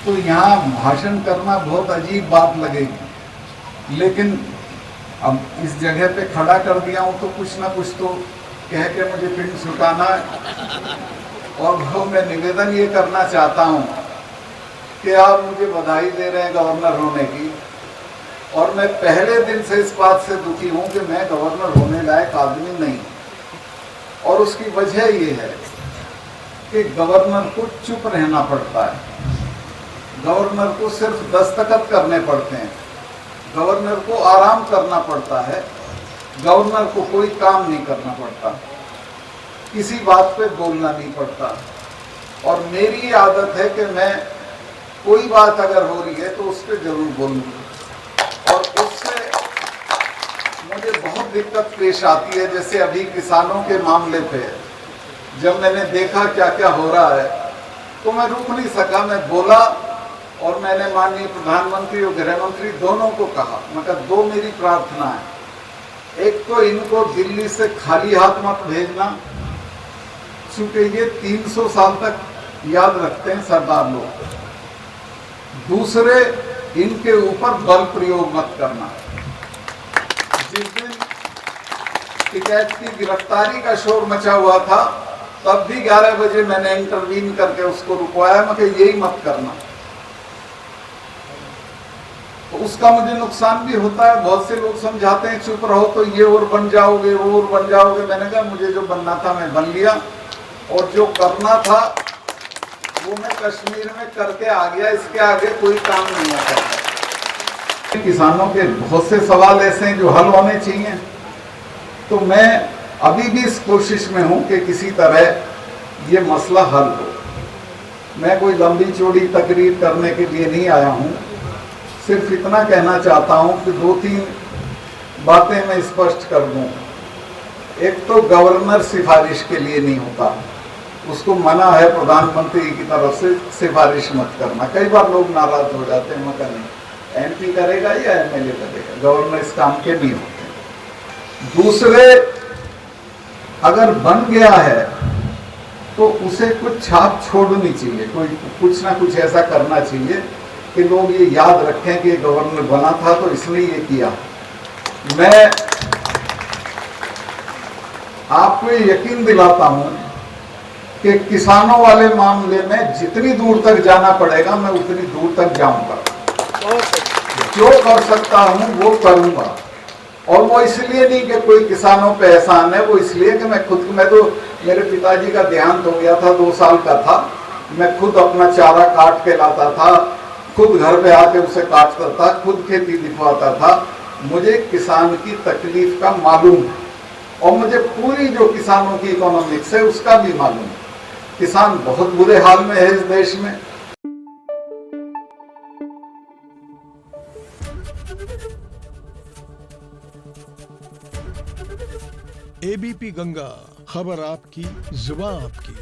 तो यहाँ भाषण करना बहुत अजीब बात लगेगी, लेकिन अब इस जगह पे खड़ा कर दिया हूँ तो कुछ ना कुछ तो कह के मुझे पिंड छुटाना है। और वो मैं निवेदन ये करना चाहता हूँ कि आप मुझे बधाई दे रहे हैं गवर्नर होने की, और मैं पहले दिन से इस बात से दुखी हूँ कि मैं गवर्नर होने लायक आदमी नहीं। और उसकी वजह ये है कि गवर्नर को चुप रहना पड़ता है, गवर्नर को सिर्फ दस्तखत करने पड़ते हैं, गवर्नर को आराम करना पड़ता है, गवर्नर को कोई काम नहीं करना पड़ता, किसी बात पे बोलना नहीं पड़ता। और मेरी आदत है कि मैं कोई बात अगर हो रही है तो उस पर जरूर बोलूँगा, और उससे मुझे बहुत दिक्कत पेश आती है। जैसे अभी किसानों के मामले पे जब मैंने देखा क्या क्या हो रहा है तो मैं रुक नहीं सका, मैं बोला। और मैंने माननीय प्रधानमंत्री और गृह मंत्री दोनों को कहा, मगर दो मेरी प्रार्थना है। एक तो इनको दिल्ली से खाली हाथ मत भेजना, क्योंकि ये 300 साल तक याद रखते हैं सरदार लोग। दूसरे, इनके ऊपर बल प्रयोग मत करना। जिस दिन टिकैत की गिरफ्तारी का शोर मचा हुआ था तब भी 11 बजे मैंने इंटरवीन करके उसको रुकवाया, मगर यही मत करना। तो उसका मुझे नुकसान भी होता है। बहुत से लोग समझाते हैं चुप रहो तो ये और बन जाओगे, वो और बन जाओगे। मैंने कहा मुझे जो बनना था मैं बन लिया, और जो करना था वो मैं कश्मीर में करके आ गया। इसके आगे कोई काम नहीं आता। किसानों के बहुत से सवाल ऐसे हैं जो हल होने चाहिए, तो मैं अभी भी इस कोशिश में हूं कि किसी तरह ये मसला हल हो। मैं कोई लंबी चौड़ी तकरीर करने के लिए नहीं आया हूं, सिर्फ इतना कहना चाहता हूं कि 2-3 बातें मैं स्पष्ट कर दूं। एक तो गवर्नर सिफारिश के लिए नहीं होता, उसको मना है प्रधानमंत्री की तरफ से सिफारिश मत करना। कई बार लोग नाराज हो जाते हैं, मगर नहीं, एमपी करेगा या एमएलए करेगा, गवर्नर इस काम के नहीं होते। दूसरे, अगर बन गया है तो उसे कुछ छाप छोड़नी चाहिए, कोई कुछ ना कुछ ऐसा करना चाहिए कि लोग ये याद रखें कि गवर्नर बना था तो इसने ये किया। मैं आपको यकीन दिलाता हूं कि किसानों वाले मामले में जितनी दूर तक जाना पड़ेगा मैं उतनी दूर तक जाऊंगा। जो कर सकता हूं वो करूंगा। और वो इसलिए नहीं कि कोई किसानों पे एहसान है, वो इसलिए कि मैं तो मेरे पिताजी का देहांत हो गया था, 2 साल का था। मैं खुद अपना चारा काट के लाता था, खुद घर पे आके उसे काटता था, खुद खेती दिखवाता था। मुझे किसान की तकलीफ का मालूम है, और मुझे पूरी जो किसानों की इकोनॉमिक्स है उसका भी मालूम है। किसान बहुत बुरे हाल में है इस देश में। एबीपी गंगा, खबर आपकी, जुबान आपकी।